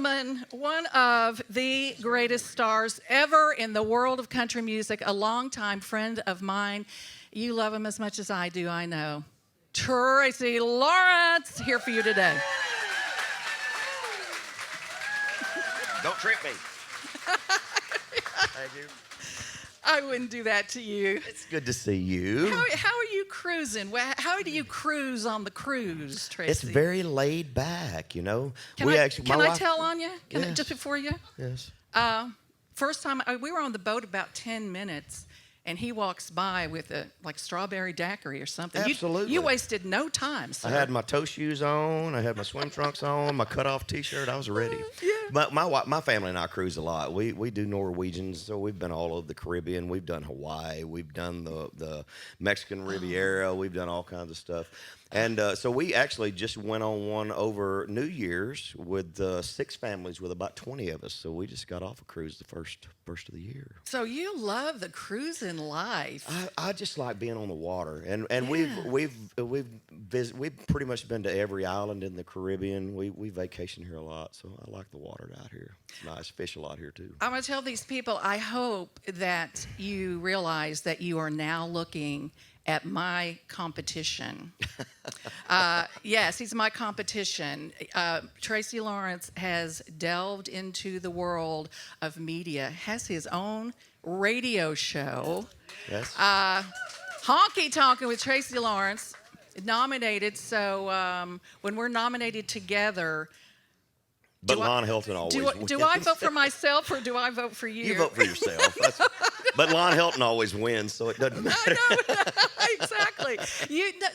gentlemen, one of the greatest stars ever in the world of country music, a longtime friend of mine. You love him as much as I do, I know. Tracy Lawrence, here for you today. Don't trip me. Thank you. I wouldn't do that to you. It's good to see you. How are you cruising? How do you cruise on the cruise, Tracy? It's very laid back, you know. Can I tell on you? Yes. Just before you? Yes. First time, we were on the boat about 10 minutes, and he walks by with a strawberry daiquiri or something. Absolutely. You wasted no time, sir. I had my toe shoes on. I had my swim trunks on, my cut-off T-shirt. I was ready. Yeah. But my family and I cruise a lot. We do Norwegians, so we've been all over the Caribbean. We've done Hawaii. We've done the Mexican Riviera. We've done all kinds of stuff. And so we actually just went on one over New Year's with 6 families with about 20 of us. So we just got off a cruise the first of the year. So you love the cruising life. I just like being on the water, and Yeah. we've pretty much been to every island in the Caribbean. We vacation here a lot, so I like the water out here. It's nice, fish a lot here too. I'm going to tell these people, I hope that you realize that you are now looking at my competition. Yes, he's my competition. Tracy Lawrence has delved into the world of media, has his own radio show. Yes. Honky Tonkin' with Tracy Lawrence, nominated. So when we're nominated together, But Lon Helton always wins. do I vote for myself or do I vote for you? You vote for yourself. But Lon Helton always wins, so it doesn't matter. I know, exactly.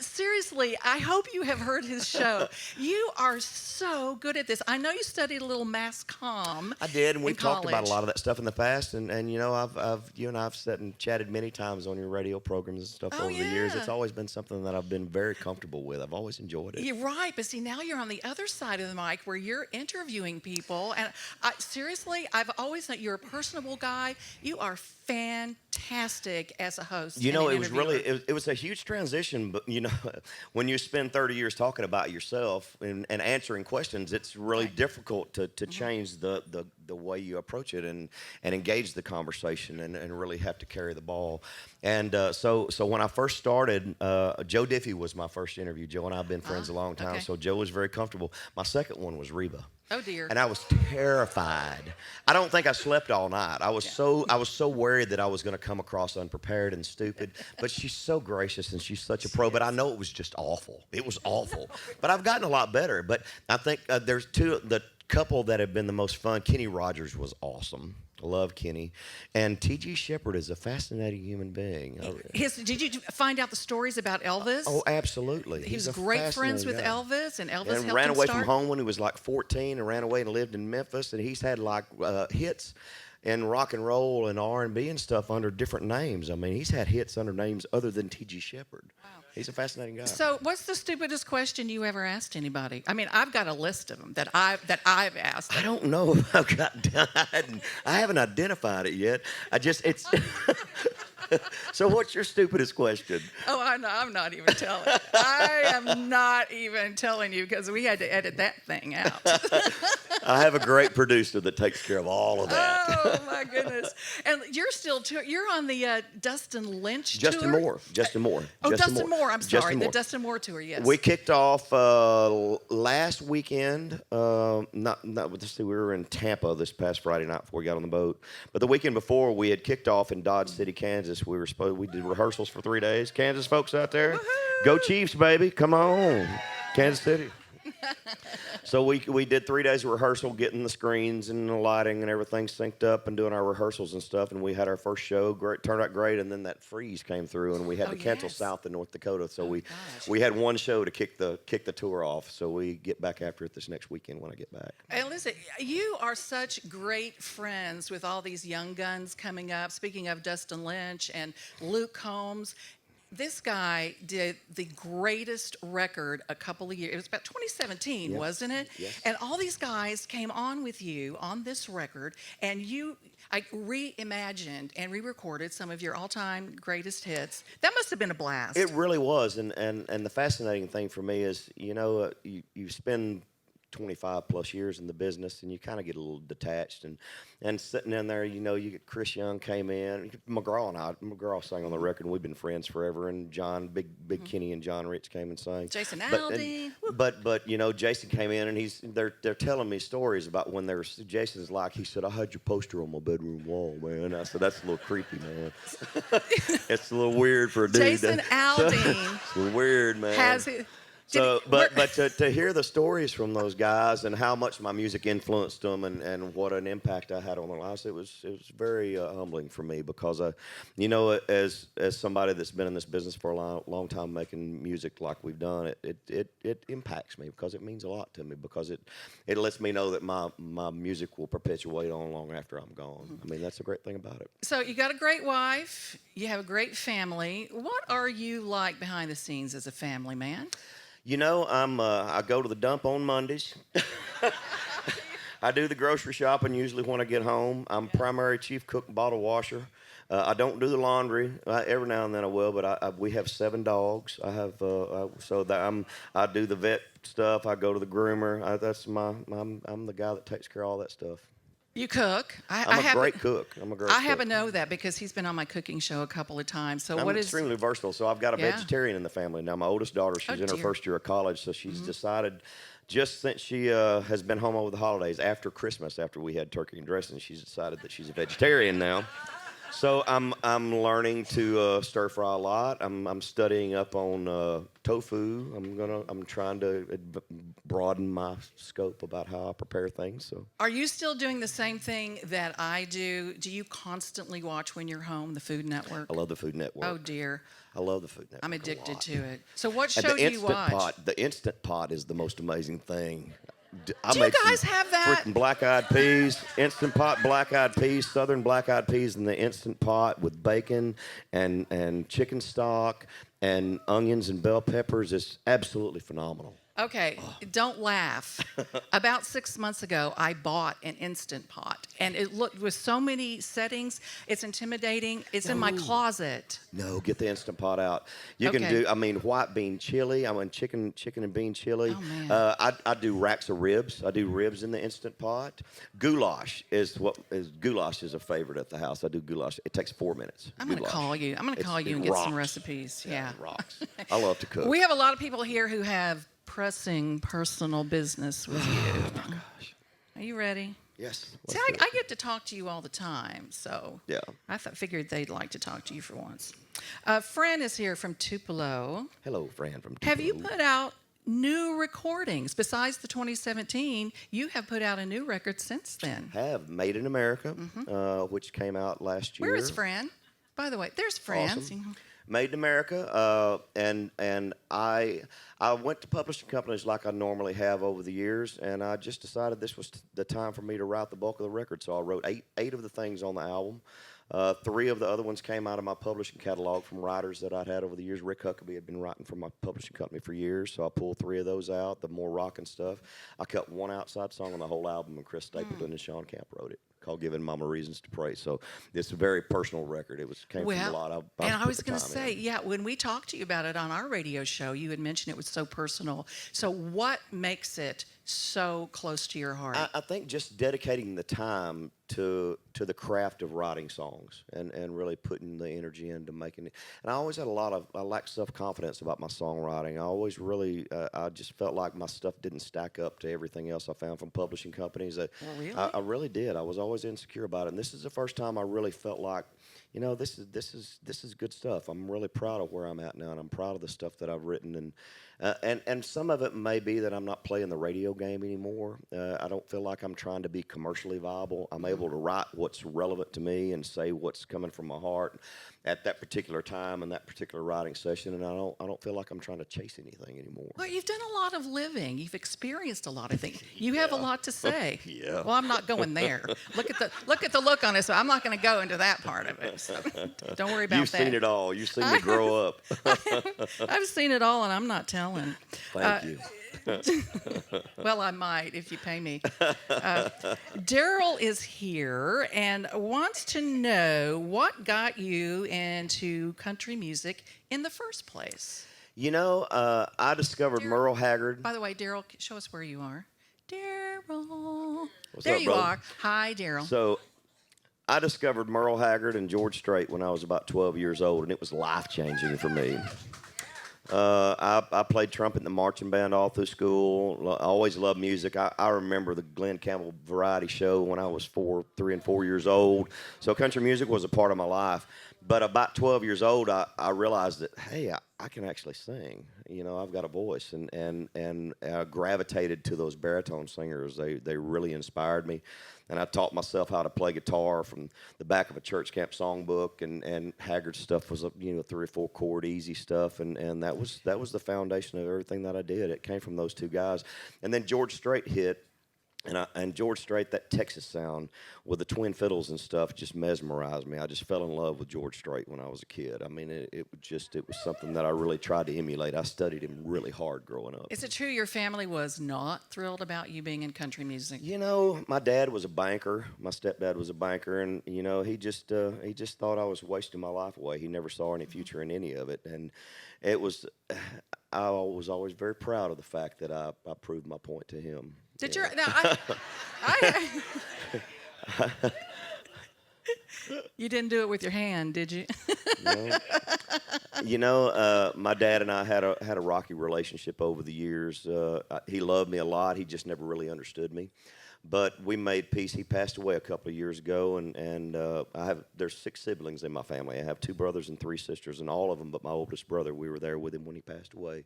Seriously, I hope you have heard his show. You are so good at this. I know you studied a little mass comm. I did, and we've talked about a college. lot of that stuff in the past. And you know, you and I've sat and chatted many times on your radio programs and stuff over the years. Yeah. It's always been something that I've been very comfortable with. I've always enjoyed it. You're right, but see, now you're on the other side of the mic where you're interviewing people. And seriously, I've always known you're a personable guy. You are fantastic as a host. You know, and it was interviewer. really, it was a huge transition, but you know, when you spend 30 years talking about yourself and answering questions, it's really difficult to change the way you approach it and engage the conversation and really have to carry the ball. And so when I first started, Joe Diffie was my first interview. Joe and I have been friends a long time, so Joe was very comfortable. My second one was Reba. Oh dear. And I was terrified. I don't think I slept all night. I was so worried that I was going to come across unprepared and stupid. But she's so gracious and she's such a pro. But I know it was just awful. It was awful. But I've gotten a lot better. But I think there's the couple that have been the most fun. Kenny Rogers was awesome. I love Kenny. And T.G. Shepard is a fascinating human being. Did you find out the stories about Elvis? Oh, absolutely. He was a great friends with fascinating guy. Elvis, and Elvis And helped ran him away start. from home when he was like 14 and ran away and lived in Memphis. And he's had like hits in rock and roll and R&B and stuff under different names. I mean, he's had hits under names other than T.G. Shepard. Wow. He's a fascinating guy. So what's the stupidest question you ever asked anybody? I mean, I've got a list of them that I've asked. I don't know if I've got done. I haven't identified it yet. it's... So what's your stupidest question? Oh, I'm not even telling. I am not even telling you because we had to edit that thing out. I have a great producer that takes care of all of that. Oh my goodness! And you're still you're on the Dustin Lynch Justin tour. Moore. Justin Moore. Oh, Dustin Moore. I'm sorry, Justin Moore. the Dustin Moore tour. Yes. We kicked off last weekend. Let's see, we were in Tampa this past Friday night before we got on the boat. But the weekend before, we had kicked off in Dodge City, Kansas. We did rehearsals for 3 days. Kansas folks out there, Woohoo! Go Chiefs, baby! Come on, Kansas City. So we did 3 days of rehearsal, getting the screens and the lighting and everything synced up and doing our rehearsals and stuff. And we had our first show. Great, turned out great. And then that freeze came through, and we had to cancel South and North Dakota. So we had one show to kick the tour off. So we get back after it this next weekend when I get back. And listen, you are such great friends with all these young guns coming up. Speaking of Dustin Lynch and Luke Combs. This guy did the greatest record a couple of years. It was about 2017, wasn't it? Yes. And all these guys came on with you on this record, and I reimagined and re-recorded some of your all-time greatest hits. That must have been a blast. It really was, and the fascinating thing for me is, you know, you spend 25 plus years in the business, and you kind of get a little detached. And sitting in there, you know, you get Chris Young came in, McGraw sang on the record, and we've been friends forever. And John, big Kenny and John Rich came and sang. Jason But Aldean. but you know, Jason came in, and they're telling me stories about when Jason's like, he said, I had your poster on my bedroom wall, man. I said, that's a little creepy, man. It's a little weird for a dude. Jason Aldean It's a little weird, man. has. So, but to hear the stories from those guys and how much my music influenced them and what an impact I had on their lives, it was very humbling for me because you know, as somebody that's been in this business for a long time making music like we've done, it impacts me because it means a lot to me because it lets me know that my music will perpetuate on long after I'm gone. I mean, that's a great thing about it. So you got a great wife, you have a great family. What are you like behind the scenes as a family man? You know, I go to the dump on Mondays. I do the grocery shopping usually when I get home. I'm primary chief cook and bottle washer. I don't do the laundry. Every now and then I will, but we have 7 dogs. I have I do the vet stuff. I go to the groomer. I'm the guy that takes care of all that stuff. You cook. I'm a great cook. I happen to know that because he's been on my cooking show a couple of times. So I'm extremely versatile. So I've got a vegetarian in the family now. My oldest daughter, she's in her first year of college, so she's decided just since she has been home over the holidays after Christmas, after we had turkey and dressing, she's decided that she's a vegetarian now. So I'm learning to stir fry a lot. I'm studying up on tofu. I'm trying to broaden my scope about how I prepare things. So Are you still doing the same thing that I do? Do you constantly watch when you're home the Food Network? I love the Food Network. Oh dear. I love the Food Network. I'm addicted to it. So what And show do you watch? The Instant Pot is the most amazing thing. Do you guys have that? Freaking black-eyed peas, Instant Pot black-eyed peas, Southern black-eyed peas in the Instant Pot with bacon and chicken stock and onions and bell peppers. It's absolutely phenomenal. Okay, don't laugh. About 6 months ago, I bought an Instant Pot, and it looked with so many settings. It's intimidating. It's in my closet. No, get the Instant Pot out. You can do, white bean chili. Chicken and bean chili. Oh, man. I do racks of ribs. I do ribs in the Instant Pot. Goulash is a favorite at the house. I do goulash. It takes 4 minutes. I'm going to call you. I'm going to call you and get some recipes. Yeah. It rocks. I love to cook. We have a lot of people here who have pressing personal business with you. Oh, my gosh. Are you ready? Yes. See, I get to talk to you all the time, so yeah. I figured they'd like to talk to you for once. Fran is here from Tupelo. Hello, Fran from Tupelo. Have you put out new recordings? Besides the 2017, you have put out a new record since then. Have Made in America, which came out last year. Where is Fran? By the way, there's Fran. Awesome. Made in America, and I went to publishing companies like I normally have over the years, and I just decided this was the time for me to write the bulk of the record. So I wrote eight of the things on the album. 3 of the other ones came out of my publishing catalog from writers that I'd had over the years. Rick Huckabee had been writing for my publishing company for years, so I pulled 3 of those out, the more rock and stuff. I cut 1 outside song on the whole album, and Chris Stapleton and Sean Camp wrote it, called Giving Mama Reasons to Pray. So it's a very personal record. It came from a lot. I was going to say, when we talked to you about it on our radio show, you had mentioned it was so personal. So what makes it so close to your heart? I think just dedicating the time to the craft of writing songs and really putting the energy into making it. And I always had I lacked self-confidence about my songwriting. I always really, I just felt like my stuff didn't stack up to everything else I found from publishing companies. Really? I really did. I was always insecure about it. And this is the first time I really felt like, you know, this is good stuff. I'm really proud of where I'm at now, and I'm proud of the stuff that I've written. And some of it may be that I'm not playing the radio game anymore. I don't feel like I'm trying to be commercially viable. I'm able to write what's relevant to me and say what's coming from my heart at that particular time and that particular writing session. And I don't feel like I'm trying to chase anything anymore. Well, you've done a lot of living. You've experienced a lot of things. You have a lot to say. Yeah. Well, I'm not going there. Look at the look on it. So I'm not going to go into that part of it. So don't worry about You've that. seen it all. You've seen me grow up. I've seen it all, and I'm not telling. Thank you. Well, I might if you pay me. Daryl is here and wants to know what got you into country music in the first place. You know, I discovered Merle Haggard. By the way, Daryl, show us where you are. Daryl. What's There up, you brother? are. Hi, Daryl. So I discovered Merle Haggard and George Strait when I was about 12 years old, and it was life-changing for me. I played trumpet in the marching band all through school. I always loved music. I remember the Glenn Campbell variety show when I was 3 and 4 years old. So country music was a part of my life. But about 12 years old, I realized that, hey, I can actually sing. You know, I've got a voice, and gravitated to those baritone singers. They really inspired me. And I taught myself how to play guitar from the back of a church camp songbook, and Haggard's stuff was 3 or 4 chord easy stuff, and that was the foundation of everything that I did. It came from those two guys, and then George Strait hit. And George Strait, that Texas sound with the twin fiddles and stuff, just mesmerized me. I just fell in love with George Strait when I was a kid. I mean, it was something that I really tried to emulate. I studied him really hard growing up. Is it true your family was not thrilled about you being in country music? You know, my dad was a banker. My stepdad was a banker, and he just thought I was wasting my life away. He never saw any future in any of it, and it was. I was always very proud of the fact that I proved my point to him. Did Yeah. you? Now, you didn't do it with your hand, did you? No. My dad and I had a rocky relationship over the years. He loved me a lot. He just never really understood me. But we made peace. He passed away a couple of years ago, and there's 6 siblings in my family. I have 2 brothers and 3 sisters, and all of them but my oldest brother, we were there with him when he passed away.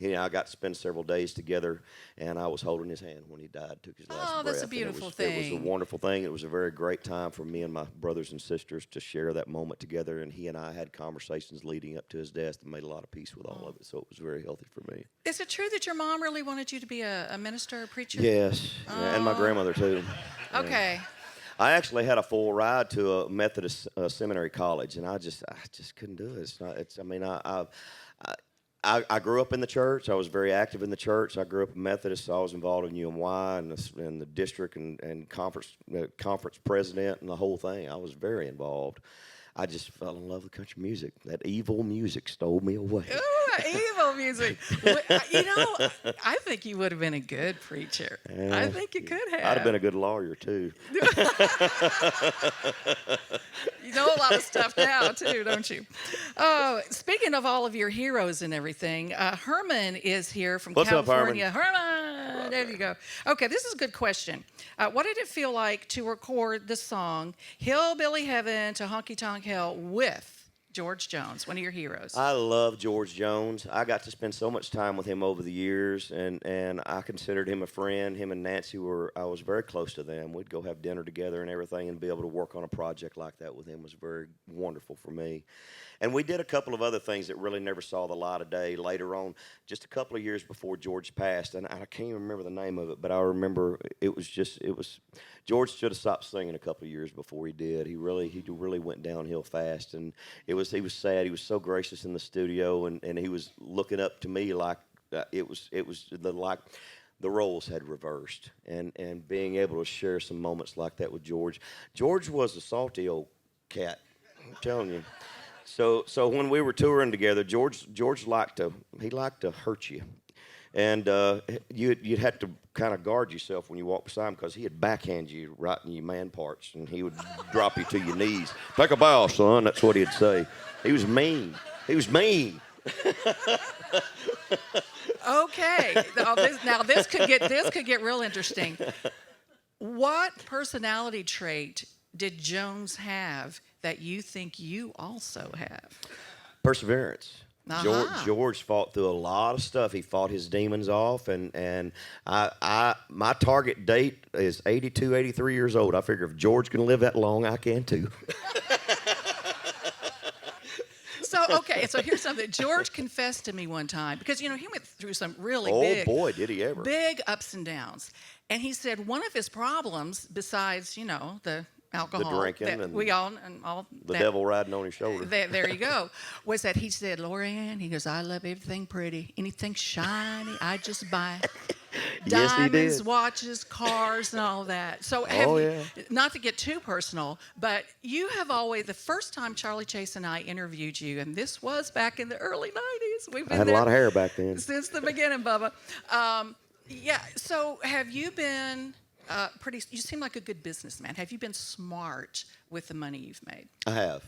I got to spend several days together, and I was holding his hand when he died, took his last breath. Oh, that's a beautiful thing. It was a wonderful thing. It was a very great time for me and my brothers and sisters to share that moment together, and he and I had conversations leading up to his death and made a lot of peace with all of it, so it was very healthy for me. Is it true that your mom really wanted you to be a minister, a preacher? Yes, yeah, and my grandmother too. Okay. I actually had a full ride to a Methodist seminary college, and I just couldn't do it. It's not. It's. I mean, I grew up in the church. I was very active in the church. I grew up a Methodist, so I was involved in UMY and the district and conference president and the whole thing. I was very involved. I just fell in love with country music. That evil music stole me away. Ooh, evil music. I think you would have been a good preacher. I think you could have. I'd have been a good lawyer, too. You know a lot of stuff now, too, don't you? Oh, speaking of all of your heroes and everything, Herman is here from What's up, California. Herman, there you go. Okay, this is a good question. What did it feel like to record the song Hillbilly Heaven to Honky Tonk Hell with George Jones, one of your heroes? I love George Jones. I got to spend so much time with him over the years, and I considered him a friend. Him and Nancy I was very close to them. We'd go have dinner together and everything, and be able to work on a project like that with him was very wonderful for me. And we did a couple of other things that really never saw the light of day later on, just a couple of years before George passed. And I can't even remember the name of it, but I remember it was George should have stopped singing a couple of years before he did. He really went downhill fast, and he was sad. He was so gracious in the studio, and he was looking up to me like the roles had reversed, and being able to share some moments like that with George. George was a salty old cat, I'm telling you. So when we were touring together, George liked to hurt you, and you'd have to kind of guard yourself when you walk beside him, because he'd backhand you right in your man parts, and he would drop you to your knees. Take a bow, son. That's what he'd say. He was mean. He was mean. Okay. Now this could get real interesting. What personality trait did Jones have that you think you also have? Perseverance. Uh-huh. George fought through a lot of stuff. He fought his demons off, and my target date is 82, 83 years old. I figure if George can live that long, I can too. So here's something. George confessed to me one time, because he went through some really Oh boy, did he ever. big ups and downs. And he said one of his problems, besides, the alcohol, The drinking that and we all that, devil riding on his shoulder. there you go, was that he said, Lorianne, he goes, I love everything pretty. Anything shiny, I just buy. Yes, he Diamonds, did. watches, cars, and all that. So, not to get too personal, but you have always, the first time Charlie Chase and I interviewed you, and this was back in the early 90s. We've been I had a there lot of hair back then. since the beginning, Bubba. Yeah. So have you been pretty? You seem like a good businessman. Have you been smart with the money you've made? I have.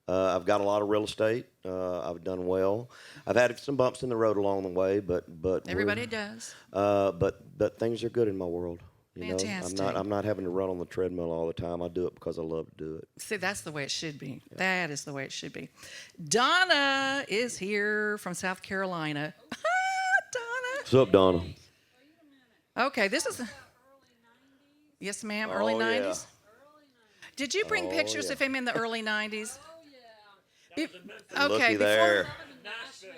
I've got a lot of real estate. I've done well. I've had some bumps in the road along the way, but Everybody does. but things are good in my world. You know, Fantastic. I'm not having to run on the treadmill all the time. I do it because I love to do it. See, that's the way it should be. That is the way it should be. Donna is here from South Carolina. Donna. What's up, Donna? Okay, this is. Yes, ma'am. Early Oh, yeah. 90s. Did you bring Oh, pictures yeah. of him in the early 90s? Be- Looky okay, there. Nashville.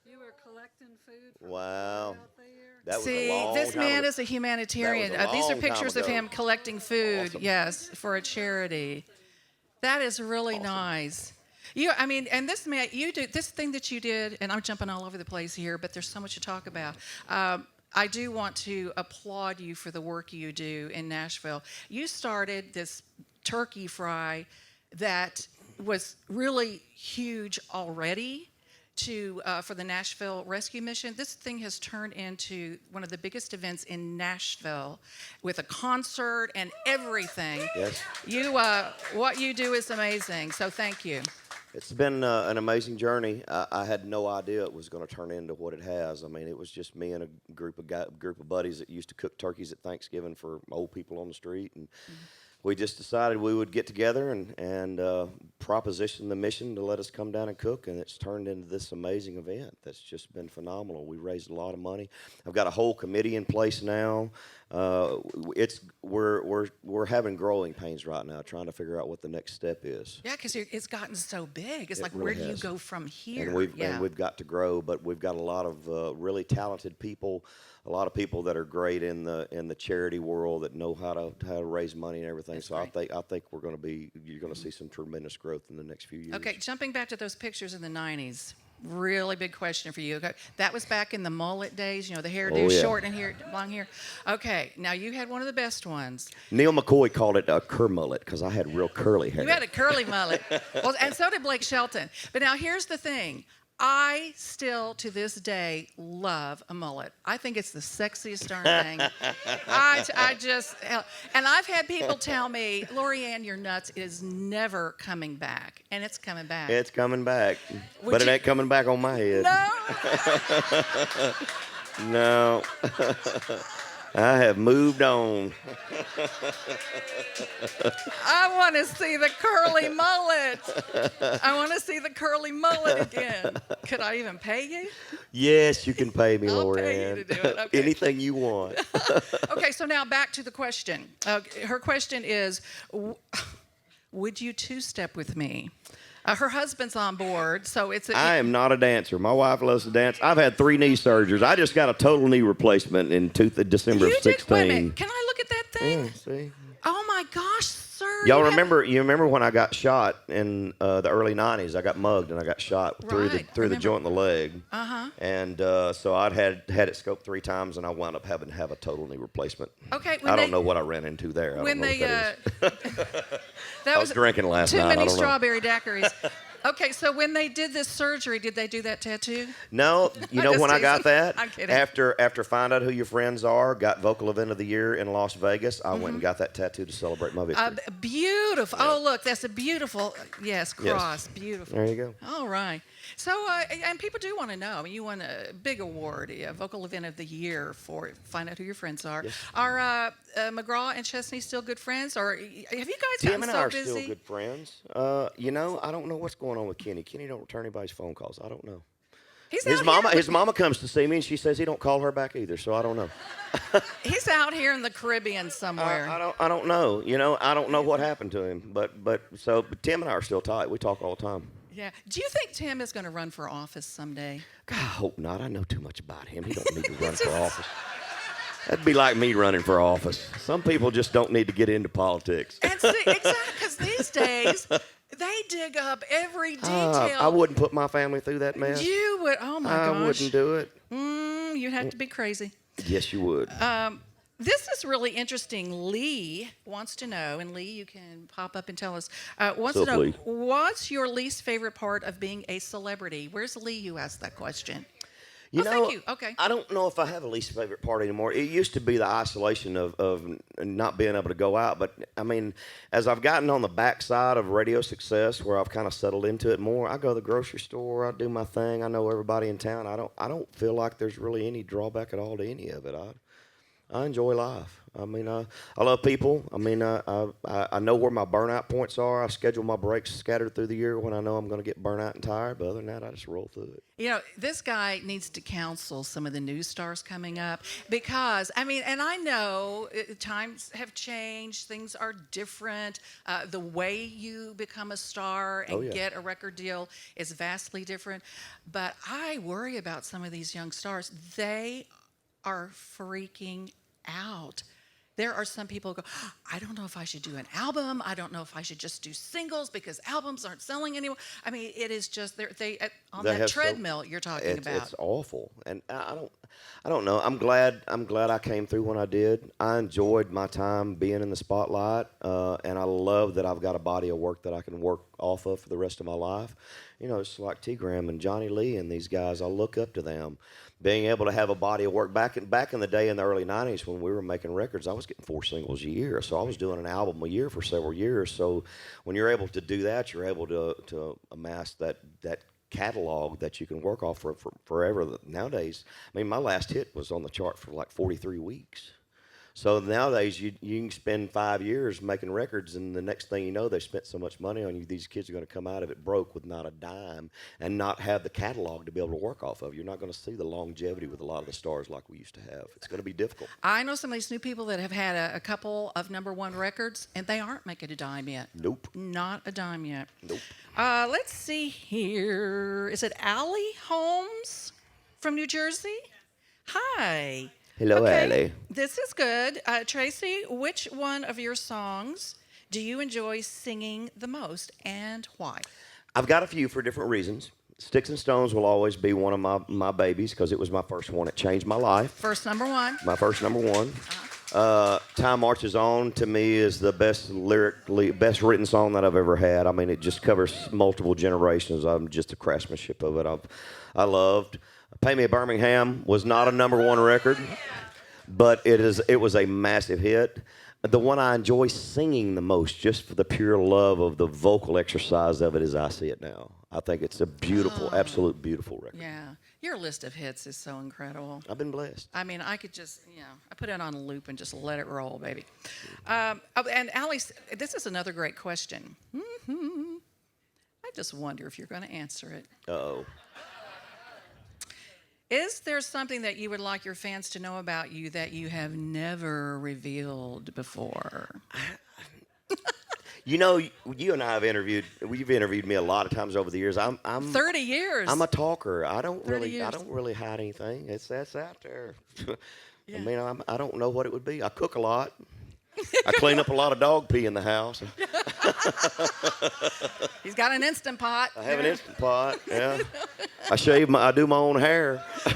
You were collecting food for Wow. out there. That was See, a long this time man ago. is a humanitarian. That was a These are long time pictures of ago. him collecting food, Awesome. yes, for a charity. That is really nice. I mean, and this man, you do this thing that you did, and I'm jumping all over the place here, but there's so much to talk about. I do want to applaud you for the work you do in Nashville. You started this turkey fry that was really huge already for the Nashville Rescue Mission. This thing has turned into one of the biggest events in Nashville with a concert and everything. Yes. What you do is amazing, so thank you. It's been an amazing journey. I had no idea it was going to turn into what it has. I mean, it was just me and a group of buddies that used to cook turkeys at Thanksgiving for old people on the street, and we just decided we would get together and proposition the mission to let us come down and cook, and it's turned into this amazing event that's just been phenomenal. We raised a lot of money. I've got a whole committee in place now. We're having growing pains right now, trying to figure out what the next step is. Yeah, because it's gotten so big. It's It like, really where do you has. go from here? And we've got to grow, but we've got a lot of really talented people, a lot of people that are great in the charity world that know how to raise money and everything. That's So great. I think you're going to see some tremendous growth in the next few years. Okay, jumping back to those pictures in the 90s. Really big question for you. Okay, that was back in the mullet days, the hairdo, Oh, yeah. short and hair, long hair. Okay, now you had one of the best ones. Neil McCoy called it a cur mullet because I had real curly hair. You had a curly mullet. Well, and so did Blake Shelton. But now here's the thing. I still, to this day, love a mullet. I think it's the sexiest darn thing. I just, and I've had people tell me, Lorianne, you're nuts. It is never coming back. And it's coming back. It's coming back, Would but it you- ain't coming back on my head. No. No. I have moved on. I want to see the curly mullet. I want to see the curly mullet again. Could I even pay you? Yes, you can pay me, I'll Lorianne. pay you to do it. Okay. Anything you want. Okay, so now back to the question. Her question is, would you two-step with me? Her husband's on board, so it's I am not a dancer. My wife loves to dance. I've had 3 knee surgeries. I just got a total knee replacement in December You of did. 16. Wait a minute. Can I look at that thing? Yeah, see? Oh my gosh, sir! Y'all you have- remember? You remember when I got shot in the early '90s? I got mugged and I got shot through Right, the remember. joint in the leg. Uh-huh. And so I'd had it scoped 3 times, and I wound up having to have a total knee replacement. Okay. I don't know what I ran into there. I When don't know they, what that is. that I was drinking last night. I Too many don't know. strawberry daiquiris. Okay, so when they did this surgery, did they do that tattoo? No, you know just when I got teasing. that? I'm kidding. After Find Out Who Your Friends Are, got Vocal Event of the Year in Las Vegas, I went Mm-hmm. and got that tattoo to celebrate my victory. Beautiful. Oh, look, that's a beautiful, yes, cross. Beautiful. There you go. All right. So, and people do want to know. I mean, you won a big award, a Vocal Event of the Year for Find Out Who Your Friends Are. Yes. Are McGraw and Chesney still good friends? Or have you guys Tim gotten and I so are busy? still good friends. I don't know what's going on with Kenny. Kenny don't return anybody's phone calls. I don't know. He's His out mama, here, his mama comes to see me, and she says he don't call her back either. So I don't know. He's out here in the Caribbean somewhere. I don't know. I don't know what happened to him. But Tim and I are still tight. We talk all the time. Yeah. Do you think Tim is going to run for office someday? God, I hope not. I know too much about him. He don't need to run for office. That'd be like me running for office. Some people just don't need to get into politics. And see, exactly, because these days they dig up every detail. I wouldn't put my family through that mess. You would. Oh my gosh. I wouldn't do it. You'd have to be crazy. Yes, you would. This is really interesting. Lee wants to know, and Lee, you can pop up and tell us. Wants What's to up, know, Lee? what's your least favorite part of being a celebrity? Where's Lee who asked that question? You Oh, know, thank you. Okay. I don't know if I have a least favorite part anymore. It used to be the isolation of not being able to go out. But, I mean, as I've gotten on the backside of radio success where I've kind of settled into it more, I go to the grocery store, I do my thing, I know everybody in town. I don't feel like there's really any drawback at all to any of it. I enjoy life. I mean, I love people. I mean, I know where my burnout points are. I schedule my breaks scattered through the year when I know I'm going to get burnt out and tired. But other than that, I just roll through it. You know, this guy needs to counsel some of the new stars coming up because, I mean, and I know times have changed, things are different. The way you become a star and get a record deal is vastly different. But I worry about some of these young stars. They are freaking out. There are some people who go, I don't know if I should do an album. I don't know if I should just do singles because albums aren't selling anymore. I mean, it is just they on that treadmill you're talking about. It's awful, and I don't know. I'm glad I came through when I did. I enjoyed my time being in the spotlight, and I love that I've got a body of work that I can work off of for the rest of my life. You know, it's like T. Graham and Johnny Lee and these guys. I look up to them. Being able to have a body of work back in the day in the early '90s when we were making records, I was getting 4 singles a year, so I was doing an album a year for several years. So when you're able to do that, you're able to amass that catalog that you can work off for forever. Nowadays, I mean, my last hit was on the chart for like 43 weeks. So nowadays, you can spend 5 years making records, and the next thing you know, they spent so much money on you, these kids are going to come out of it broke with not a dime and not have the catalog to be able to work off of. You're not going to see the longevity with a lot of the stars like we used to have. It's going to be difficult. I know some of these new people that have had a couple of #1 records, and they aren't making a dime yet. Nope. Not a dime yet. Nope. Let's see here. Is it Allie Holmes from New Jersey? Hi. Hello, okay. Allie. This is good. Tracy, which one of your songs do you enjoy singing the most and why? I've got a few for different reasons. Sticks and Stones will always be one of my babies because it was my first one. It changed my life. First #1. My first #1. Time Marches On to me is the best written song that I've ever had. I mean, it just covers multiple generations. I'm just the craftsmanship of it. I loved. Pay Me a Birmingham was not a #1 record, but it was a massive hit. The one I enjoy singing the most, just for the pure love of the vocal exercise of it, is I See It Now. I think it's a beautiful, absolute beautiful record. Yeah. Your list of hits is so incredible. I've been blessed. I mean, I could just, I put it on a loop and just let it roll, baby. And Allie, this is another great question. I just wonder if you're going to answer it. Uh-oh. Is there something that you would like your fans to know about you that you have never revealed before? You know, you and I have you've interviewed me a lot of times over the years. I'm 30 years. I'm a talker. I don't 30 years. really hide anything. That's out there. Yeah. I mean, I don't know what it would be. I cook a lot. I clean up a lot of dog pee in the house. He's got an Instant Pot. I have an Instant Pot, yeah. I do my own hair. I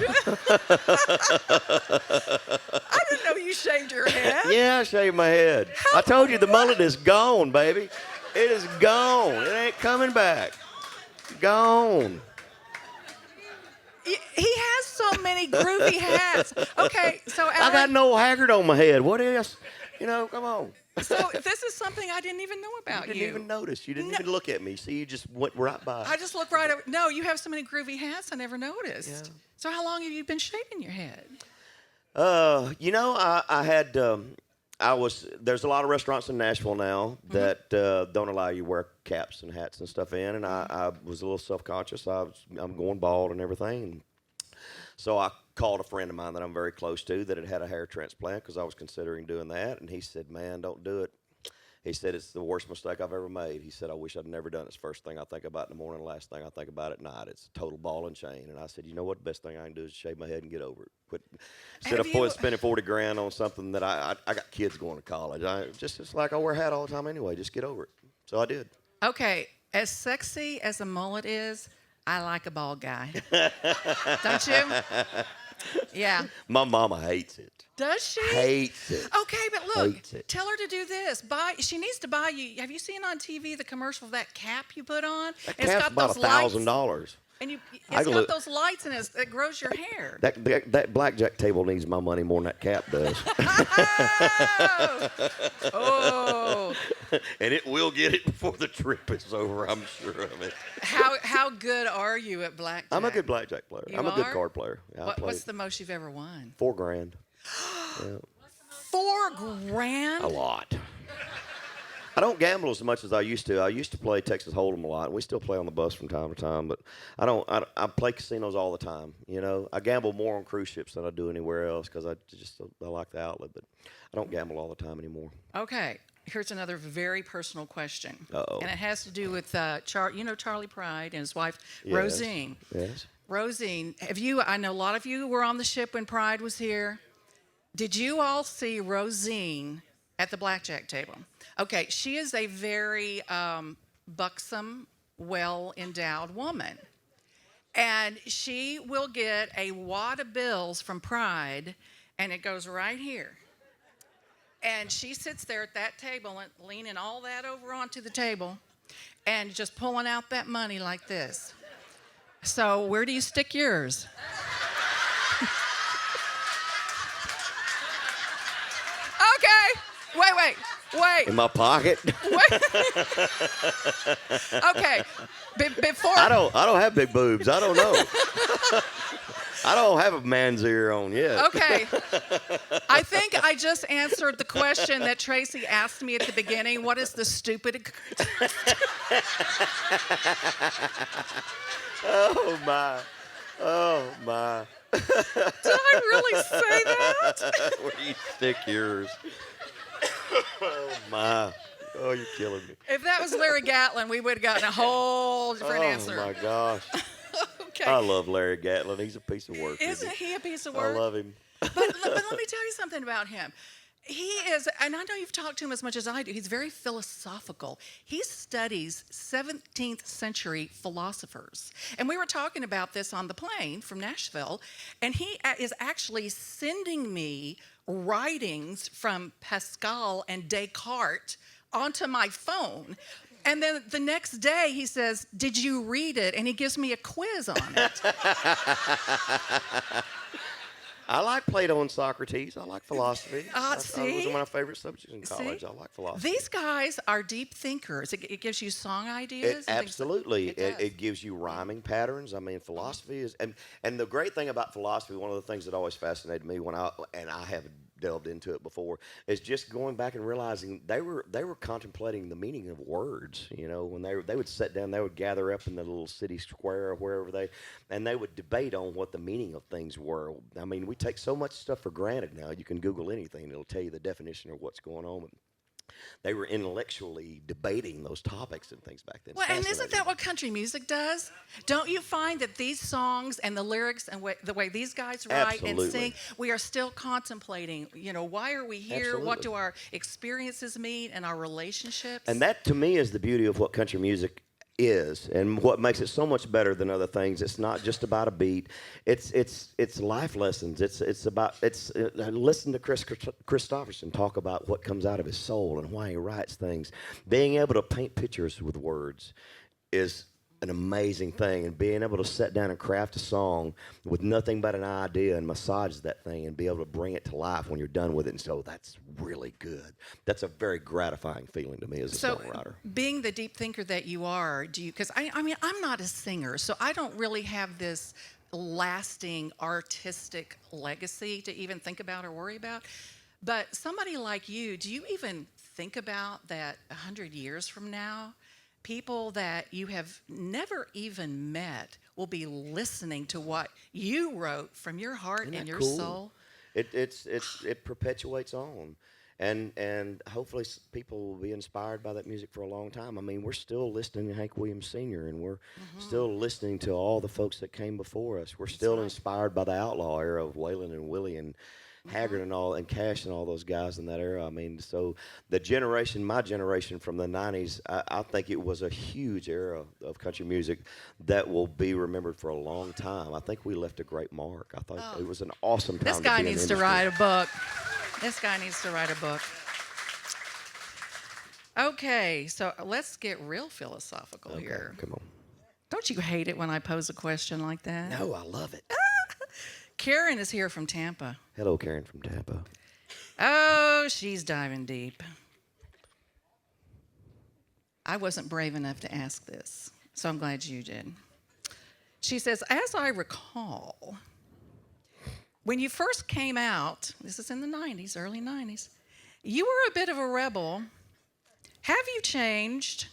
didn't know you shaved your head. Yeah, I shave my head. I told you the mullet is gone, baby. It is gone. It ain't coming back. Gone. He has so many groovy hats. Okay, so I got no haggard on my head. What else? Come on. So this is something I didn't even know about you. You didn't even notice. You didn't even look at me. See, you just went right by. I just looked right over. No, you have so many groovy hats. I never noticed. Yeah. So how long have you been shaving your head? I had. There's a lot of restaurants in Nashville now that don't allow you to wear caps and hats and stuff in, and I was a little self-conscious. I'm going bald and everything. So I called a friend of mine that I'm very close to that had a hair transplant because I was considering doing that. And he said, man, don't do it. He said, it's the worst mistake I've ever made. He said, I wish I'd never done it. It's the first thing I think about in the morning, last thing I think about at night. It's a total ball and chain. And I said, you know what? The best thing I can do is shave my head and get over it. Quit. Instead of spending 40 grand on something that I got kids going to college. It's like I wear a hat all the time anyway. Just get over it. So I did. Okay. As sexy as a mullet is, I like a bald guy. Don't you? Yeah. My mama hates it. Does she? Hates it. Okay, but look, Hates it. tell her to do this. She needs to buy you. Have you seen on TV the commercial of that cap you put on? That It's cap's got about those lights. $1,000. And I it's can got look- those lights in it that grows your hair. That blackjack table needs my money more than that cap does. Oh, And it will get it before the trip is over, I'm sure of it. how good are you at blackjack? I'm a good blackjack player. You I'm a good are? card player. Yeah, What's the most you've ever won? $4,000. Yeah, $4,000? a lot. I don't gamble as much as I used to. I used to play Texas Hold'em a lot. We still play on the bus from time to time, but I don't. I play casinos all the time. You know, I gamble more on cruise ships than I do anywhere else because I like the outlet, but I don't gamble all the time anymore. Okay, here's another very personal question. Uh-oh. And it has to do with Charlie Pride and his wife, Yes. Rosine. Yes. Rosine, I know a lot of you were on the ship when Pride was here. Did you all see Rosine at the blackjack table? Okay, she is a very buxom, well-endowed woman. And she will get a wad of bills from Pride, and it goes right here. And she sits there at that table and leaning all that over onto the table and just pulling out that money like this. So where do you stick yours? Okay. Wait. In my pocket. Okay. Before I don't have big boobs. I don't know. I don't have a man's ear on yet. Okay. I think I just answered the question that Tracy asked me at the beginning. What is the stupid? Oh my. Oh my. Did I really say that? Where do you stick yours? Oh my. Oh, you're killing me. If that was Larry Gatlin, we would have gotten a whole different answer. Oh my gosh. Okay. I love Larry Gatlin. He's a piece of work. Isn't he a piece of I work? love him. But let me tell you something about him. He is, and I know you've talked to him as much as I do, he's very philosophical. He studies 17th century philosophers. And we were talking about this on the plane from Nashville, and he is actually sending me writings from Pascal and Descartes onto my phone. And then the next day he says, "Did you read it?" And he gives me a quiz on it. I like Plato and Socrates. I like philosophy. Those See? are my favorite subjects in college. I like philosophy. These guys are deep thinkers. It gives you song ideas. It, and things like- absolutely. It does. It gives you rhyming patterns. I mean, philosophy is, and the great thing about philosophy, one of the things that always fascinated me I haven't delved into it before, is just going back and realizing they were contemplating the meaning of words. You know, when they would sit down, they would gather up in the little city square or wherever and they would debate on what the meaning of things were. I mean, we take so much stuff for granted now. You can Google anything; and it'll tell you the definition of what's going on. They were intellectually debating those topics and things back then. Well, and isn't that what country music does? Don't you find that these songs and the lyrics and the way these guys write and sing, we are still contemplating, why are we here? Absolutely. What do our experiences mean and our relationships? And that, to me, is the beauty of what country music is, and what makes it so much better than other things. It's not just about a beat. It's life lessons. Listen to Chris Christopherson talk about what comes out of his soul and why he writes things. Being able to paint pictures with words is an amazing thing, and being able to sit down and craft a song with nothing but an idea and massage that thing and be able to bring it to life when you're done with it and say, "Oh, that's really good." That's a very gratifying feeling to me as a songwriter. Being the deep thinker that you are, because I mean, I'm not a singer, so I don't really have this lasting artistic legacy to even think about or worry about. But somebody like you, do you even think about that 100 years from now? People that you have never even met will be listening to what you wrote from your heart and your soul. It perpetuates on, and hopefully people will be inspired by that music for a long time. I mean, we're still listening to Hank Williams Sr. and we're still listening to all the folks that came before us. We're still inspired by the outlaw era of Waylon and Willie and Haggard and all, and Cash and all those guys in that era. I mean, so my generation from the 90s, I think it was a huge era of country music that will be remembered for a long time. I think we left a great mark. I thought it was an awesome time. This guy needs to write a book. This guy needs to write a book. Okay, so let's get real philosophical here. Come on. Don't you hate it when I pose a question like that? No, I love it. Karen is here from Tampa. Hello, Karen from Tampa. Oh, she's diving deep. I wasn't brave enough to ask this, so I'm glad you did. She says, as I recall, when you first came out, this is in the 90s, early 90s, you were a bit of a rebel. Have you changed?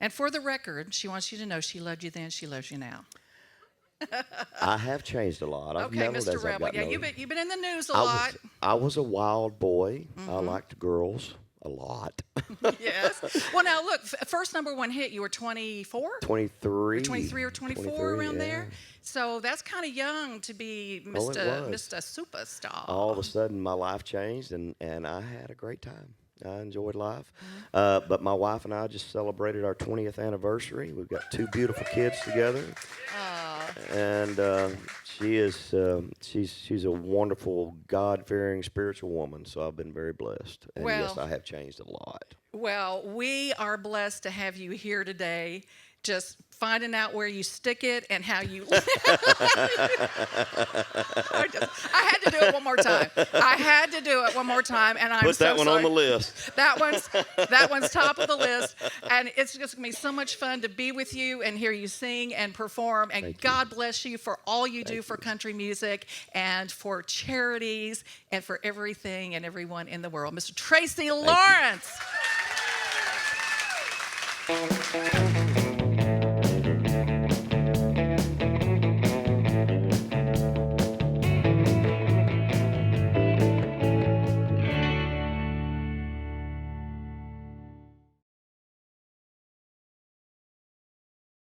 And for the record, she wants you to know she loved you then, she loves you now. I have changed a lot. I've Okay, mellowed Mr. as I've Rebel. gotten Yeah, older. you've been in the news a lot. I was a wild boy. I liked girls a lot. Yes. Well, now look, first number one hit, you were 24? 23. 23 or 24 around there. So that's kind of young to be Oh, it Mr. was. Mr. Superstar. All of a sudden, my life changed, and I had a great time. I enjoyed life. But my wife and I just celebrated our 20th anniversary. We've got 2 beautiful kids together. And she's a wonderful, God-fearing, spiritual woman. So I've been very blessed. And Well- yes, I have changed a lot. Well, we are blessed to have you here today, just finding out where you stick it and how you I had to do it one more time. And I'm Put so that one sorry. on the list. That one's top of the list, and it's just gonna be so much fun to be with you and hear you sing and perform. And Thank you. God bless you for all you do for country music and for charities and for everything and everyone in the world. Mr. Tracy Lawrence.